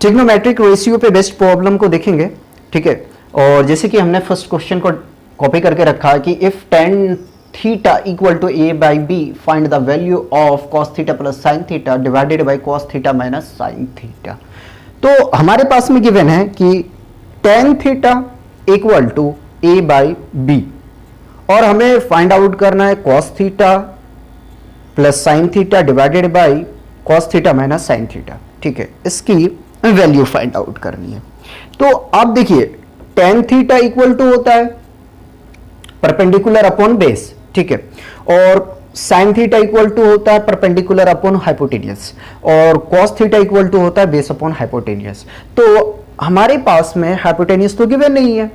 Trigonometric ratio पे best problem को देखेंगे, ठीक है। और जैसे कि हमने फर्स्ट क्वेश्चन को कॉपी करके रखा है कि if tan theta equal to a by b find the value of cos theta plus sin theta divided by cos theta minus sin theta. तो हमारे पास में गिवन है कि tan theta equal to a by b और हमें find out करना है cos theta plus sin theta divided by cos theta minus sin theta, ठीक है। इसकी वैल्यू फाइंड आउट करनी है। तो आप देखिए tan थीटा इक्वल टू होता है परपेंडिकुलर अपॉन बेस, ठीक है, और sin थीटा इक्वल टू होता है परपेंडिकुलर अपॉन हाइपोटेनियस और cos थीटा इक्वल टू होता है बेस अपॉन हाइपोटेनियस। तो हमारे पास में हाइपोटेनियस तो गिवन नहीं है,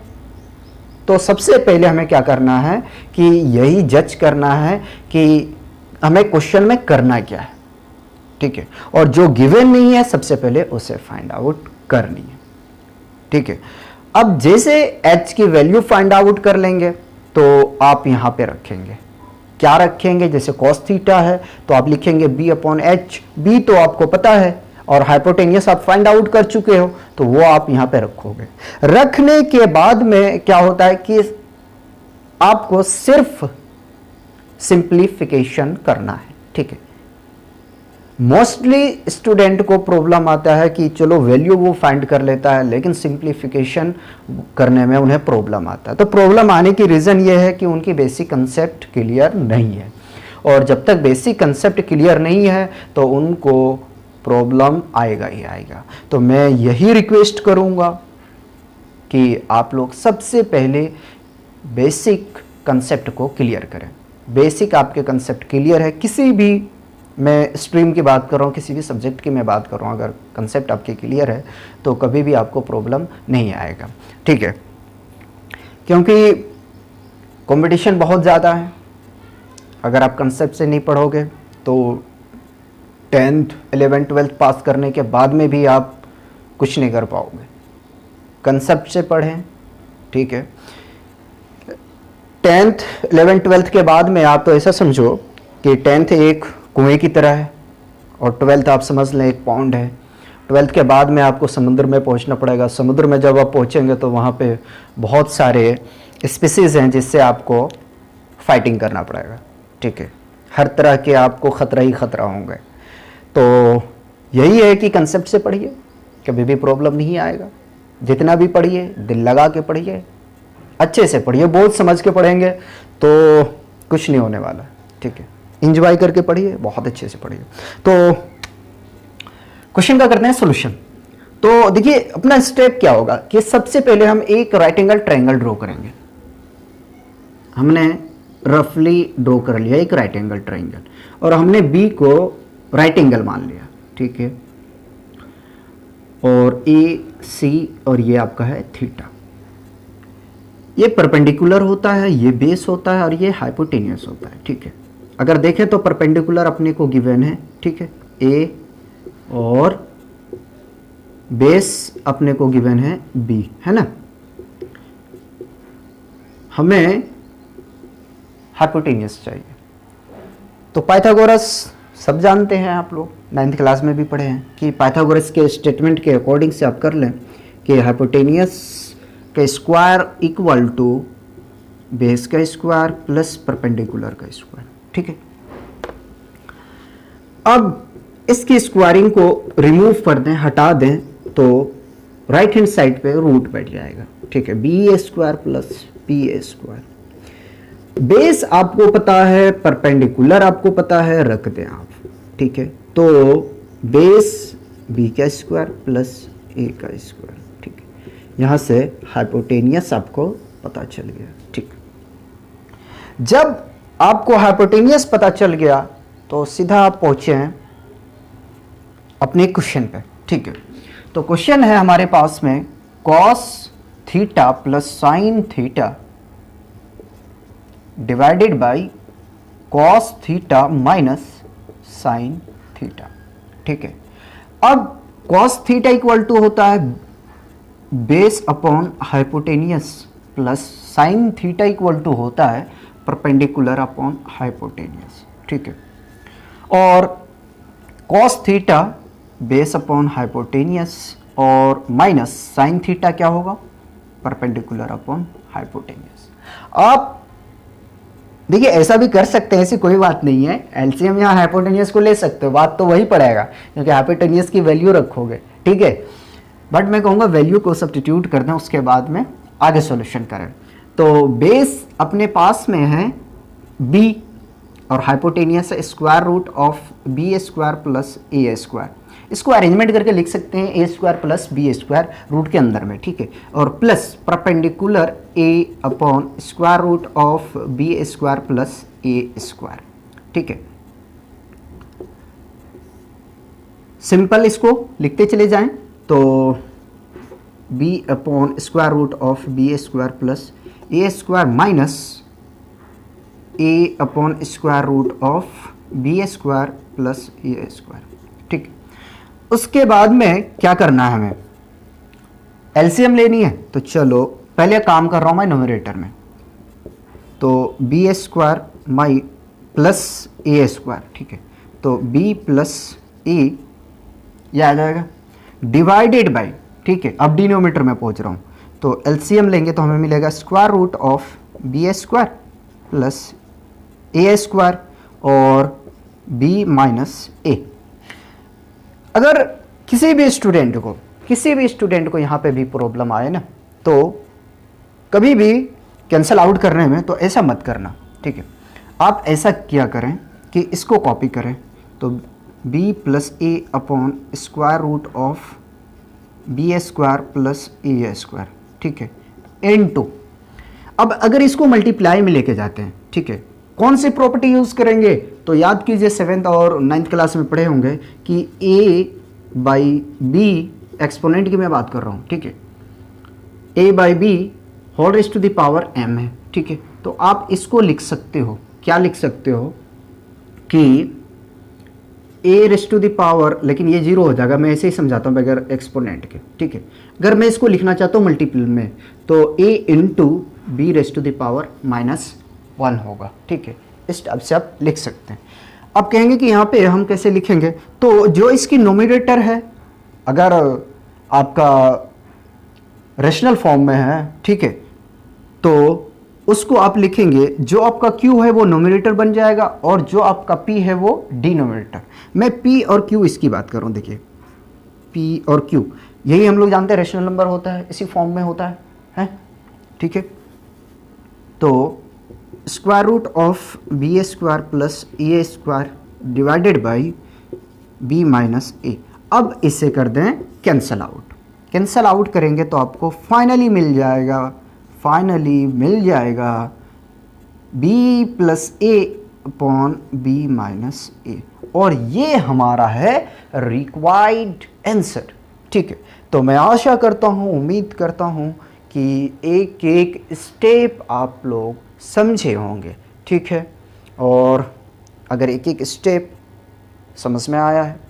तो सबसे पहले हमें क्या करना है कि यही जज करना है कि हमें क्वेश्चन में करना क्या है, ठीक है, और जो गिवन नहीं है सबसे पहले उसे फाइंड आउट करनी है, ठीक है। अब जैसे h की वैल्यू फाइंड आउट कर लेंगे तो आप यहां पे रखेंगे, क्या रखेंगे, जैसे cos थीटा है तो आप लिखेंगे b अपॉन एच, b तो आपको पता है और हाइपोटेनियस आप फाइंड आउट कर चुके हो तो वो आप यहां पे रखोगे। रखने के बाद में क्या होता है कि आपको सिर्फ सिंप्लीफिकेशन करना है, ठीक है। मोस्टली स्टूडेंट को प्रॉब्लम आता है कि चलो वैल्यू वो फाइंड कर लेता है लेकिन सिंप्लीफिकेशन करने में उन्हें प्रॉब्लम आता है। तो प्रॉब्लम आने की रीज़न ये है कि उनकी बेसिक कंसेप्ट क्लियर नहीं है और जब तक बेसिक कंसेप्ट क्लियर नहीं है तो उनको प्रॉब्लम आएगा ही आएगा। तो मैं यही रिक्वेस्ट करूँगा कि आप लोग सबसे पहले बेसिक कंसेप्ट को क्लियर करें। बेसिक आपके कंसेप्ट क्लियर है, किसी भी, मैं स्ट्रीम की बात कर रहा हूँ, किसी भी सब्जेक्ट की मैं बात कर रहा हूँ, अगर कंसेप्ट आपके क्लियर है तो कभी भी आपको प्रॉब्लम नहीं आएगा, ठीक है। क्योंकि कंपटीशन बहुत ज़्यादा है, अगर आप कंसेप्ट से नहीं पढ़ोगे तो 10th 11th 12th पास करने के बाद में भी आप कुछ नहीं कर पाओगे। कंसेप्ट से पढ़ें, ठीक है। 10th 11th 12th के बाद में आप तो ऐसा समझो कि 10th एक कुएं की तरह है और 12th आप समझ लें एक पॉन्ड है। 12th के बाद में आपको समुद्र में पहुंचना पड़ेगा। समुद्र में जब आप पहुंचेंगे तो वहाँ पे बहुत सारे स्पीसीज़ हैं जिससे आपको फाइटिंग करना पड़ेगा, ठीक है। हर तरह के आपको ख़तरा ही ख़तरा होंगे। तो यही है कि कंसेप्ट से पढ़िए, कभी भी प्रॉब्लम नहीं आएगा। जितना भी पढ़िए दिल लगा के पढ़िए, अच्छे से पढ़िए, बहुत समझ के पढ़ेंगे तो कुछ नहीं होने वाला, ठीक है। इंजॉय करके पढ़िए, बहुत अच्छे से पढ़िए। तो क्वेश्चन का करते हैं सोल्यूशन। तो देखिए अपना स्टेप क्या होगा कि सबसे पहले हम एक राइट एंगल ट्रायंगल ड्रॉ करेंगे। हमने रफली ड्रॉ कर लिया एक राइट एंगल ट्रायंगल और हमने बी को राइट एंगल मान लिया, ठीक है, और ए सी और ये आपका है थीटा। ये परपेंडिकुलर होता है, ये बेस होता है और ये हाइपोटेनियस होता है, ठीक है। अगर देखें तो परपेंडिकुलर अपने को गिवन है, ठीक है, ए, और बेस अपने को गिवन है बी, है ना। हमें हाइपोटेनियस चाहिए। तो पाइथागोरस सब जानते हैं, आप लोग 9th क्लास में भी पढ़े हैं कि पाइथागोरस के स्टेटमेंट के अकॉर्डिंग से आप कर लें कि हाइपोटेनियस का स्क्वायर इक्वल टू बेस का स्क्वायर प्लस परपेंडिकुलर का स्क्वायर, ठीक है। अब इसकी स्क्वायरिंग को रिमूव कर दें, हटा दें, तो राइट हैंड साइड पे रूट बैठ जाएगा, ठीक है, b a square plus p a square. Base आपको पता है, परपेंडिकुलर आपको पता है, रख दें आप, ठीक है। तो बेस बी का स्क्वायर प्लस ए का स्क्वायर, ठीक है। यहां से हाइपोटेनियस आपको पता चल गया, ठीक। जब आपको हाइपोटेनियस पता चल गया तो सीधा आप पहुंचे हैं अपने क्वेश्चन पे, ठीक है। तो क्वेश्चन है हमारे पास में cos theta plus sin theta divided by cos theta minus sin theta, ठीक है। अब cos थीटा इक्वल टू होता है base upon hypotenuse plus sin theta equal to होता है परपेंडिकुलर अपॉन हाइपोटेनियस, ठीक है। और cos theta base upon hypotenuse और माइनस साइन थीटा क्या होगा, परपेंडिकुलर अपॉन हाइपोटेन्यूज। आप देखिए ऐसा भी कर सकते हैं, ऐसी कोई बात नहीं है, एलसीएम या हाइपोटेन्यूज को ले सकते हो, बात तो वही पड़ेगा क्योंकि हाइपोटेन्यूज की वैल्यू रखोगे, ठीक है। बट मैं कहूँगा वैल्यू को सब्स्टिट्यूट कर दें, उसके बाद में आगे सॉल्यूशन करें। तो बेस अपने पास में है b और hypotenuse square root of B square plus A square. इसको अरेंजमेंट करके लिख सकते हैं A square plus B square root के अंदर में, ठीक है, और plus perpendicular A upon square root of B square plus A square, ठीक है। सिंपल इसको लिखते चले जाएं तो b upon square root of B square plus A square minus A upon square root of B square plus A square, ठीक। उसके बाद में क्या करना है, हमें एलसीएम लेनी है। तो चलो पहले काम कर रहा हूं मैं न्यूमरेटर में, तो बी स्क्वायर माई प्लस ए स्क्वायर, ठीक है, तो b प्लस ए यह आ जाएगा डिवाइडेड बाई, ठीक है, अब डिनोमिनेटर में पहुंच रहा हूं, तो एलसीएम लेंगे तो हमें मिलेगा square root of B square plus A square और b माइनस ए। अगर किसी भी स्टूडेंट को यहाँ पे भी प्रॉब्लम आए ना, तो कभी भी कैंसल आउट करने में तो ऐसा मत करना, ठीक है। आप ऐसा क्या करें कि इसको कॉपी करें, तो b plus a upon square root of B square plus A square, ठीक है, n2। अब अगर इसको मल्टीप्लाई में लेके जाते हैं, ठीक है, कौन सी प्रॉपर्टी यूज करेंगे, तो याद कीजिए 7th और 9th क्लास में पढ़े होंगे कि a बाई बी, एक्सपोनेंट की मैं बात कर रहा हूँ, ठीक है, a by b whole raise to the power m है, ठीक है। तो आप इसको लिख सकते हो, क्या लिख सकते हो कि a raise to the power, लेकिन ये जीरो हो जाएगा, मैं ऐसे ही समझाता हूँ बगैर एक्सपोनेंट के, ठीक है। अगर मैं इसको लिखना चाहता हूँ मल्टीपल में, तो a into b raise to the power -1 होगा, ठीक है। इस टाइप से आप लिख सकते हैं। अब कहेंगे कि यहाँ पे हम कैसे लिखेंगे, तो जो इसकी नोमिनेटर है, अगर आपका रेशनल फॉर्म में है, ठीक है, तो उसको आप लिखेंगे, जो आपका q है वो नोमिनेटर बन जाएगा और जो आपका p है वो डिनोमिनेटर। मैं p और q इसकी बात कर रहा हूँ, देखिए p और q यही हम लोग जानते हैं रेशनल नंबर होता है, इसी फॉर्म में होता है, ठीक है। तो square root of B square plus A square divided by B minus A. अब इसे कर दें कैंसल आउट करेंगे तो आपको फाइनली मिल जाएगा b plus a upon B minus ए, और ये हमारा है रिक्वायर्ड आंसर, ठीक है। तो मैं आशा करता हूँ, उम्मीद करता हूँ कि एक एक स्टेप आप लोग समझे होंगे, ठीक है। और अगर एक एक स्टेप समझ में आया है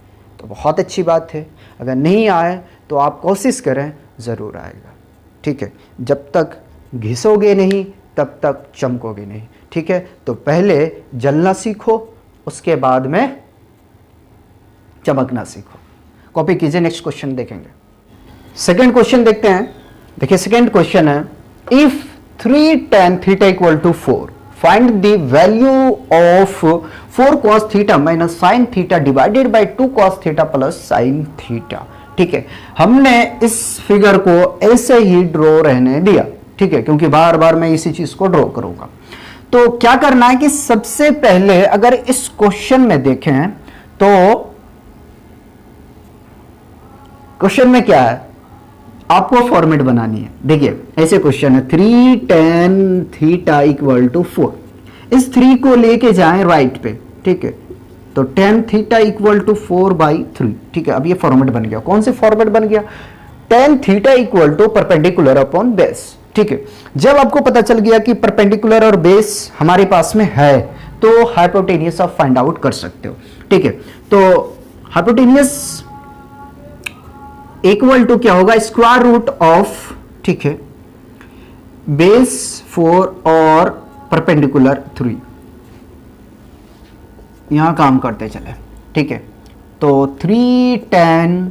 तो बहुत अच्छी बात है, अगर नहीं आए तो आप कोशिश करें, ज़रूर आएगा, ठीक है। जब तक घिसोगे नहीं तब तक चमकोगे नहीं, ठीक है। तो पहले जलना सीखो, उसके बाद में चमकना सीखो। कॉपी कीजिए, नेक्स्ट क्वेश्चन देखेंगे। सेकंड क्वेश्चन देखते हैं। देखिए सेकंड क्वेश्चन है, if 3 tan theta equal to 4 find the value of 4 cos theta minus sine theta divided by 2 cos theta plus sine theta, ठीक है। हमने इस फिगर को ऐसे ही ड्रॉ रहने दिया, ठीक है, क्योंकि बार बार मैं इसी चीज को ड्रॉ करूंगा। तो क्या करना है कि सबसे पहले अगर इस क्वेश्चन में देखें तो क्वेश्चन में क्या है, आपको फॉर्मेट बनानी है। देखिए ऐसे क्वेश्चन है, 3 tan थीटा इक्वल टू 4, इस 3 को लेके जाएं राइट पे, ठीक है, तो tan थीटा इक्वल टू 4/3, ठीक है। अब ये फॉर्मेट बन गया। कौन से फॉर्मेट बन गया, tan theta equal to perpendicular upon base, ठीक है। जब आपको पता चल गया कि परपेंडिकुलर और बेस हमारे पास में है तो हाइपोटेनियस आप फाइंड आउट कर सकते हो, ठीक है। तो हाइपोटेनियस इक्वल टू क्या होगा, स्क्वायर रूट ऑफ, ठीक है, बेस 4 और परपेंडिकुलर 3। यहां काम करते चले, ठीक है। तो 3 tan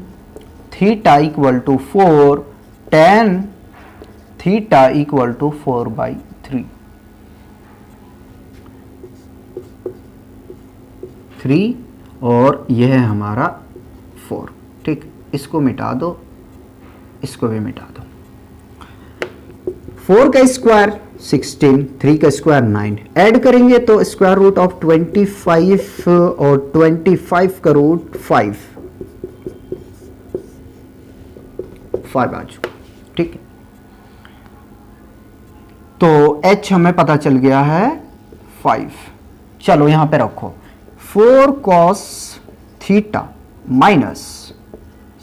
theta equal to 4, tan theta equal to 4/3, 3 और यह है हमारा 4। ठीक, इसको मिटा दो, इसको भी मिटा दो। 4 का स्क्वायर 16, 3 का स्क्वायर 9, ऐड करेंगे तो स्क्वायर रूट ऑफ 25 और 25 का रूट 5 आ चुका। ठीक है, तो h हमें पता चल गया है 5। चलो यहां पे रखो 4 cos theta minus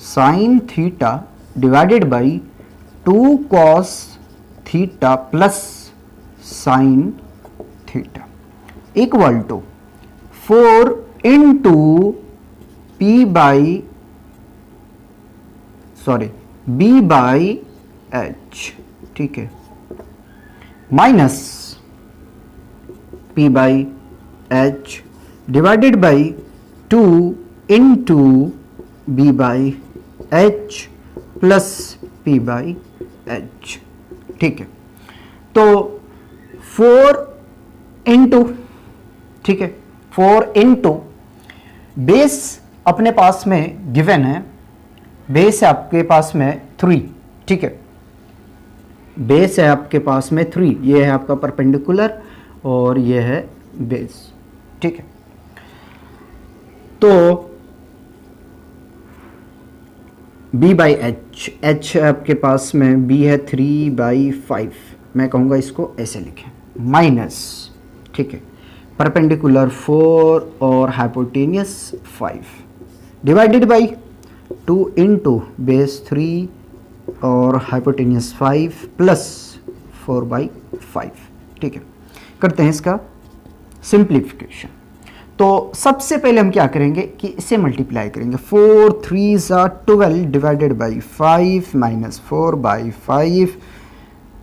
sine theta divided by 2 cos theta plus sine theta equal to 4 into b by h. ठीक है, minus p by h divided by 2 into b by h plus p by h. ठीक है, तो 4 into, ठीक है, 4 into base अपने पास में given है, बेस है आपके पास में 3। ठीक है, बेस है आपके पास में 3, ये है आपका परपेंडिकुलर और ये है बेस। ठीक है, तो b बाई एच, एच आपके पास में b है 3/5, मैं कहूँगा इसको ऐसे लिखें, माइनस, ठीक है, परपेंडिकुलर 4 और hypotenuse 5 divided by 2 into base 3 और हाइपोटेनियस 5 प्लस 4/5। ठीक है, करते हैं इसका सिंप्लीफिकेशन। तो सबसे पहले हम क्या करेंगे कि इसे मल्टीप्लाई करेंगे। 4 3 12 divided by 5 minus 4/5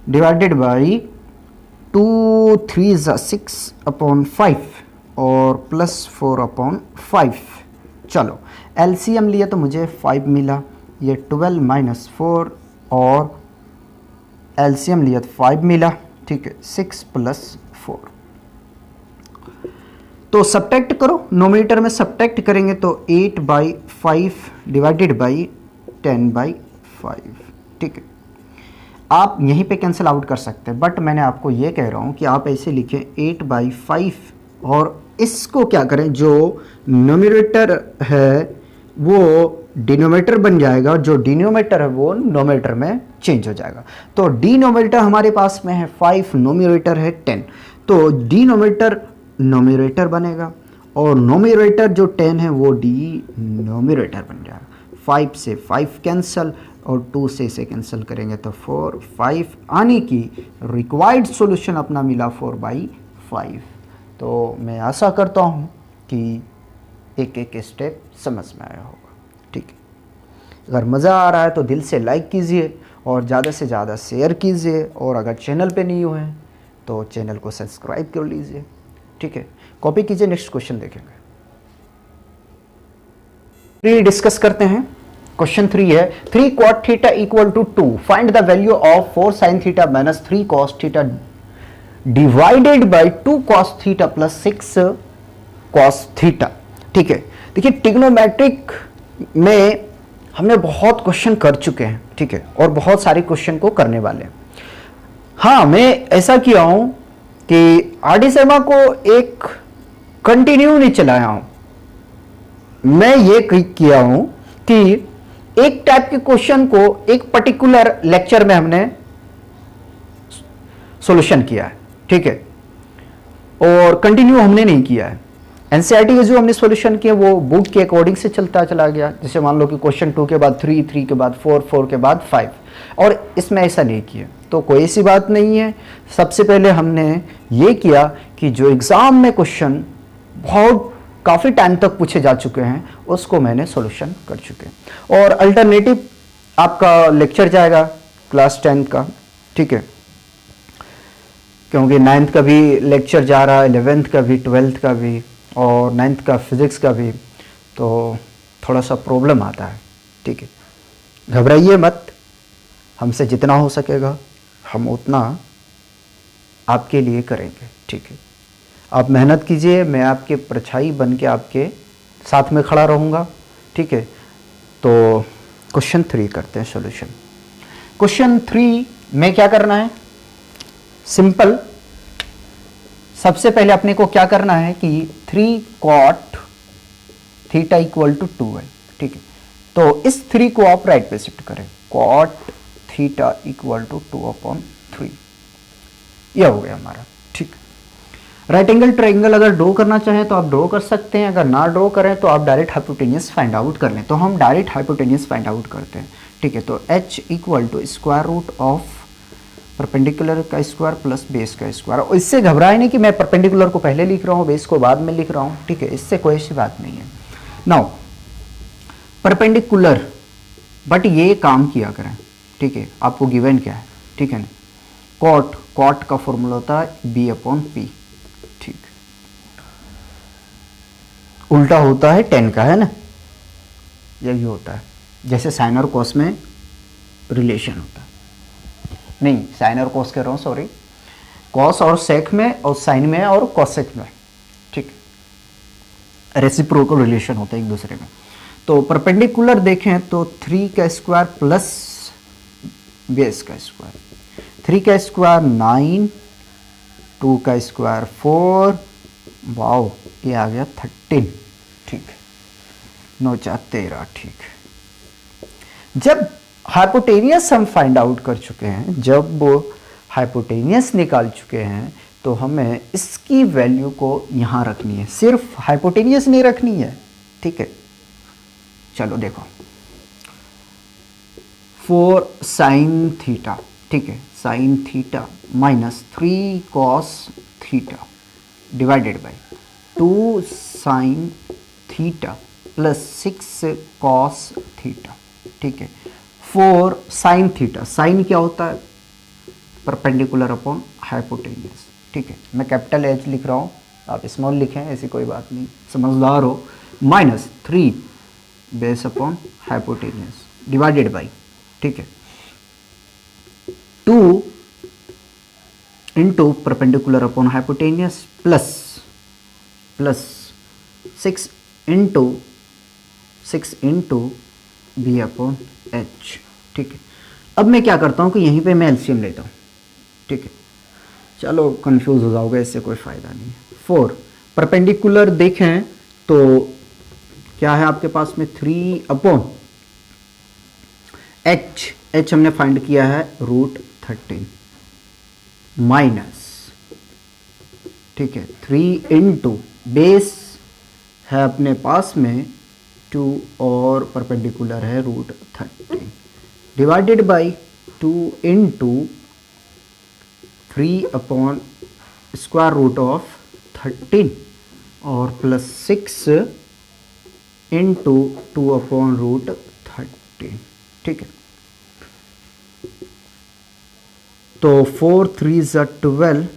divided by 2 3 6/5 और प्लस 4/5। चलो एलसीएम लिया तो मुझे 5 मिला, ये 12 माइनस 4 और एलसीएम लिया तो 5 मिला। ठीक है, 6 प्लस 4। तो सब्ट्रैक्ट करो, नोमीटर में सब्ट्रैक्ट करेंगे तो 8/5 डिवाइडेड बाई 10/5। ठीक है, आप यहीं पे कैंसिल आउट कर सकते हैं, बट मैंने आपको ये कह रहा हूँ कि आप ऐसे लिखें 8/5 और इसको क्या करें, जो नोमिनेटर है वो डिनोमिनेटर बन जाएगा, जो डिनोमिनेटर है वो नोमिनेटर में चेंज हो जाएगा। तो डिनोमिनेटर हमारे पास में है 5, नोमिनेटर है 10, तो डिनोमिनेटर नोमिनेटर बनेगा और नोमिनेटर जो 10 है वो डिनोमिनेटर बन जाएगा। 5 से 5 कैंसिल और 2 से इसे कैंसिल करेंगे तो 4 5 आने की रिक्वायर्ड सॉल्यूशन अपना मिला 4/5। तो मैं आशा करता हूँ कि एक एक स्टेप समझ में आया होगा। ठीक है, अगर मज़ा आ रहा है तो दिल से लाइक कीजिए और ज़्यादा से ज़्यादा शेयर कीजिए, और अगर चैनल पे नहीं हुए हैं तो चैनल को सब्सक्राइब कर लीजिए। ठीक है, कॉपी कीजिए, नेक्स्ट क्वेश्चन देखेंगे। 3 डिस्कस करते हैं। क्वेश्चन 3 है 3 cot theta equal to 2, find the value of 4 sin theta minus 3 cos theta divided by 2 cos theta plus 6 cos theta. ठीक है, देखिए ट्रिग्नोमेट्रिक में हमने बहुत क्वेश्चन कर चुके हैं। ठीक है, और बहुत सारे क्वेश्चन को करने वाले हैं। हाँ, मैं ऐसा किया हूं कि आर.डी. शर्मा को एक कंटिन्यू नहीं चलाया हूं। मैं ये किया हूं कि एक टाइप के क्वेश्चन को एक पर्टिकुलर लेक्चर में हमने सॉल्यूशन किया है। ठीक है, और कंटिन्यू हमने नहीं किया है। एनसीईआरटी के जो हमने सॉल्यूशन किया वो बुक के अकॉर्डिंग से चलता चला गया। जैसे मान लो कि क्वेश्चन 2 के बाद 3, 3 के बाद 4, 4 के बाद 5, और इसमें ऐसा नहीं किया, तो कोई ऐसी बात नहीं है। सबसे पहले हमने ये किया कि जो एग्जाम में क्वेश्चन बहुत काफ़ी टाइम तक पूछे जा चुके हैं उसको मैंने सॉल्यूशन कर चुके हैं। और अल्टरनेटिव आपका लेक्चर जाएगा क्लास 10 का। ठीक है, क्योंकि 9th का भी लेक्चर जा रहा है, 11th का भी, 12th का भी और 9th का फिजिक्स का भी, तो थोड़ा सा प्रॉब्लम आता है। ठीक है, घबराइए मत, हमसे जितना हो सकेगा हम उतना आपके लिए करेंगे, ठीक है। आप मेहनत कीजिए, मैं आपके परछाई बन के आपके साथ में खड़ा रहूँगा, ठीक है। तो क्वेश्चन 3 करते हैं सॉल्यूशन। क्वेश्चन 3 में क्या करना है, सिंपल। सबसे पहले अपने को क्या करना है कि 3 cot थीटा इक्वल टू 2 है, ठीक है। तो इस 3 को आप राइट पे शिफ्ट करें, cot थीटा इक्वल टू 2/3, यह हो गया हमारा, ठीक। राइट एंगल ट्राइंगल अगर ड्रॉ करना चाहें तो आप ड्रॉ कर सकते हैं, अगर ना ड्रॉ करें तो आप डायरेक्ट हाइपोटेनियस फाइंड आउट कर लें। तो हम डायरेक्ट हाइपोटेनियस फाइंड आउट करते हैं, ठीक है। तो h equal to square root of perpendicular का स्क्वायर प्लस बेस का स्क्वायर। और इससे घबराए नहीं कि मैं परपेंडिकुलर को पहले लिख रहा हूँ, बेस को बाद में लिख रहा हूँ, ठीक है, इससे कोई ऐसी बात नहीं है। नाउ परपेंडिकुलर, बट ये काम किया करें, ठीक है। आपको गिवन क्या है, ठीक है ना, कॉट का फॉर्मूला होता है b/p, ठीक। उल्टा होता है tan का, है ना, यही होता है। जैसे साइन और कॉस में रिलेशन होता है, नहीं साइन और कॉस कह रहा हूँ, सॉरी, कॉस और सेक में और साइन में और कॉसेक में, ठीक, रेसिप्रोकल रिलेशन होता है एक दूसरे में। तो परपेंडिकुलर देखें तो 3 का स्क्वायर प्लस बेस का स्क्वायर, 3 का स्क्वायर 9, 2 का स्क्वायर 4, वाओ ये आ गया 13, ठीक, 9 4 13, ठीक। जब हाइपोटेनियस हम फाइंड आउट कर चुके हैं, जब वो हाइपोटेनियस निकाल चुके हैं, तो हमें इसकी वैल्यू को यहाँ रखनी है, सिर्फ हाइपोटेनियस नहीं रखनी है, ठीक है। चलो देखो, 4 साइन थीटा, ठीक है, sign theta minus 3 cos theta divided by 2 sine theta plus 6 cos theta, ठीक है। 4 साइन थीटा, साइन क्या होता है, परपेंडिकुलर अपॉन हाइपोटेनियस, ठीक है। मैं कैपिटल H लिख रहा हूँ, आप स्मॉल लिखें, ऐसी कोई बात नहीं, समझदार हो। Minus 3 base upon hypotenuse divided by, ठीक है, 2 into perpendicular upon hypotenuse plus 6 into b upon h, ठीक है। अब मैं क्या करता हूँ कि यहीं पे मैं एलसीएम लेता हूँ, ठीक है। चलो कंफ्यूज हो जाओगे, इससे कोई फ़ायदा नहीं है। 4 परपेंडिकुलर देखें तो क्या है आपके पास में 3 अपॉन एच हमने फाइंड किया है √13 माइनस, ठीक है, 3 इंटू बेस है अपने पास में 2 और परपेंडिकुलर है √13 divided by 2 into 3 upon square root of 13 और प्लस 6 इंटू 2 अपॉन √13, ठीक है। तो 4 3 12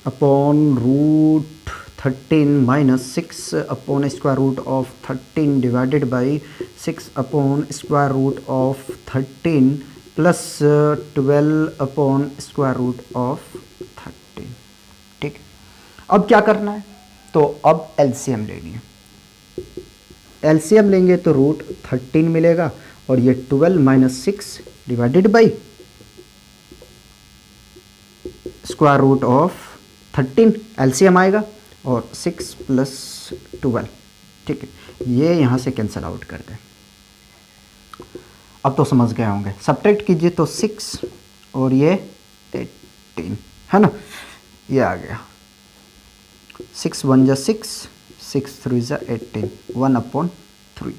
upon √13 minus 6 upon square root of 13 divided by 6 upon square root of 13 plus 12 upon square root of 13, ठीक। अब क्या करना है, तो अब एलसीएम लेनी है। एलसीएम लेंगे तो √13 मिलेगा और ये 12 minus 6 divided by square root of 13 LCM आएगा और 6 प्लस 12, ठीक है। ये यहाँ से कैंसिल आउट कर दें। अब तो समझ गए होंगे, सब्ट्रैक्ट कीजिए तो 6 और ये 18, है ना, ये आ गया 6 1 जा 6, 6 3 जा 18, 1/3,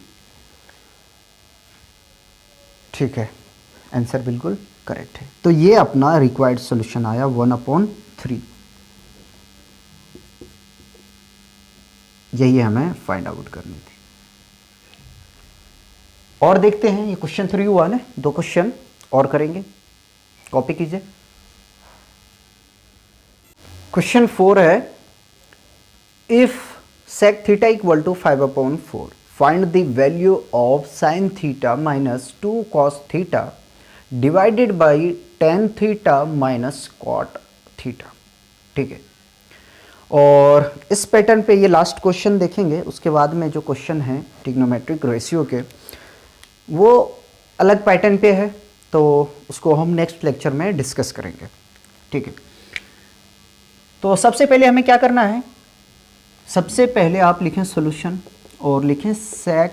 ठीक है। आंसर बिल्कुल करेक्ट है। तो ये अपना रिक्वायर्ड सॉल्यूशन आया 1/3, यही हमें फाइंड आउट करनी थी। और देखते हैं, ये क्वेश्चन 3 हुआ ना, 2 क्वेश्चन और करेंगे, कॉपी कीजिए। क्वेश्चन 4 है, if sec theta equal to 5/4, find the value of sine theta minus 2 cos theta divided by tan theta minus cot theta. ठीक है, और इस पैटर्न पे ये लास्ट क्वेश्चन देखेंगे, उसके बाद में जो क्वेश्चन है ट्रिग्नोमेट्रिक रेशियो के वो अलग पैटर्न पे है, तो उसको हम नेक्स्ट लेक्चर में डिस्कस करेंगे। ठीक है, तो सबसे पहले हमें क्या करना है, सबसे पहले आप लिखें सॉल्यूशन और लिखें सेक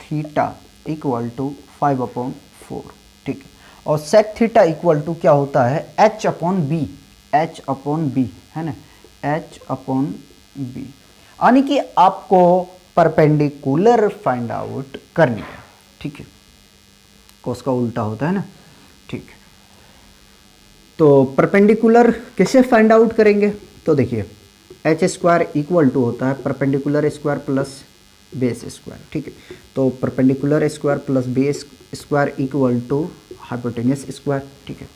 थीटा इक्वल टू 5/4। ठीक है, और सेक थीटा इक्वल टू क्या होता है, h अपॉन बी है ना, h/b, यानी कि आपको परपेंडिकुलर फाइंड आउट करनी है। ठीक है, कोस का उल्टा होता है ना। ठीक है, तो परपेंडिकुलर कैसे फाइंड आउट करेंगे, तो देखिए एच स्क्वायर इक्वल टू होता है perpendicular square plus base square. ठीक है, तो perpendicular square plus base square equal to hypotenuse square. ठीक है,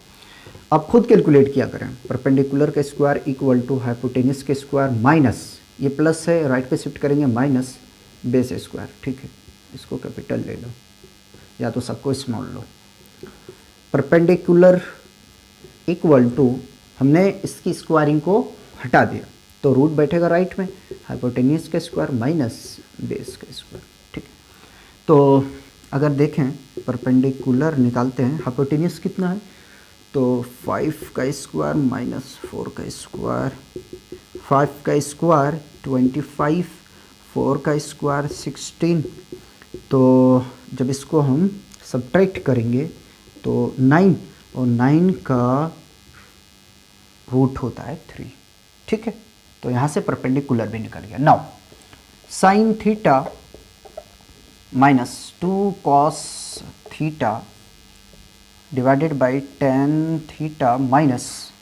अब खुद कैलकुलेट किया करें, परपेंडिकुलर के स्क्वायर इक्वल टू हाइपोटेनियस के स्क्वायर माइनस, ये प्लस है राइट पे शिफ्ट करेंगे, माइनस बेस स्क्वायर। ठीक है, इसको कैपिटल ले लो या तो सबको स्मॉल लो। परपेंडिकुलर इक्वल टू हमने इसकी स्क्वायरिंग को हटा दिया तो रूट बैठेगा राइट में, हाइपोटेनियस का स्क्वायर माइनस बेस का स्क्वायर। ठीक है, तो अगर देखें परपेंडिकुलर निकालते हैं, हाइपोटेनियस कितना है, तो 5 का स्क्वायर माइनस 4 का स्क्वायर, 5 का स्क्वायर 25, 4 का स्क्वायर 16, तो जब इसको हम सब्ट्रैक्ट करेंगे तो 9 और 9 का रूट होता है 3। ठीक है, तो यहाँ से परपेंडिकुलर भी निकल गया। Now sine theta minus 2 cos theta divided by tan theta minus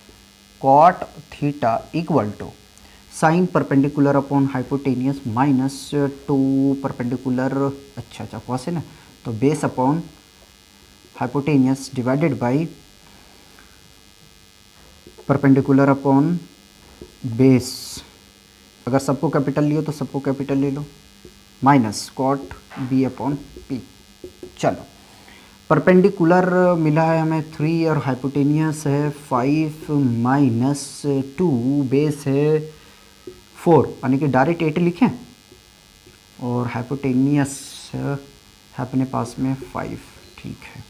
cot theta equal to sine perpendicular upon hypotenuse minus 2 perpendicular, अच्छा कॉस है ना, तो base upon hypotenuse divided by perpendicular upon base, अगर सबको capital लियो तो सबको capital ले लो, minus cot B upon P. चलो परपेंडिकुलर मिला है हमें 3 और हाइपोटेनियस है 5 माइनस 2, बेस है 4, यानी कि डायरेक्ट 8 लिखें, और हाइपोटेनियस है अपने पास में 5। ठीक है,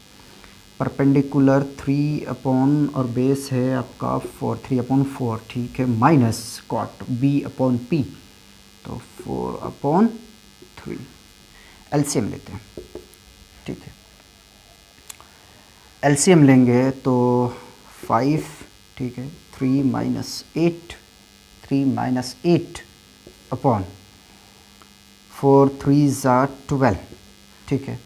परपेंडिकुलर 3 अपॉन और बेस है आपका 4, 3/4। ठीक है, minus cot B upon p, तो 4/3। एलसीएम लेते हैं। ठीक है, एलसीएम लेंगे तो 5, ठीक है, 3 माइनस 8 अपॉन 4 3 ज़ा 12। ठीक है,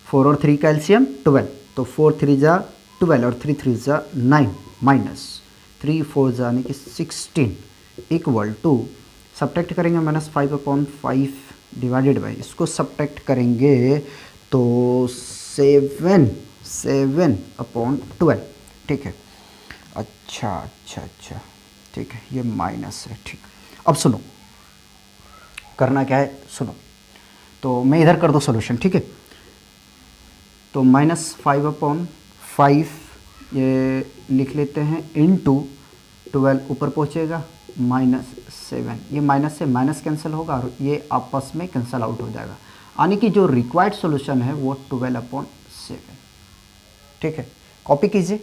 4 और 3 का एलसीएम 12, तो 4 3 ज़ा 12 और 3 3 ज़ा 9 माइनस 3 4 ज़ा यानी कि 16 इक्वल टू, सब्ट्रैक्ट करेंगे -5/5 डिवाइडेड बाई, इसको सब्ट्रैक्ट करेंगे तो 7/12। ठीक है, अच्छा, ठीक है, ये माइनस है। ठीक, अब सुनो करना क्या है, सुनो, तो मैं इधर कर दो सॉल्यूशन। ठीक है, तो -5/5 ये लिख लेते हैं इनटू 12, ऊपर पहुँचेगा -7, ये माइनस से माइनस कैंसिल होगा और ये आपस में कैंसिल आउट हो जाएगा, यानी कि जो रिक्वायर्ड सॉल्यूशन है वो 12/7। ठीक है, कॉपी कीजिए।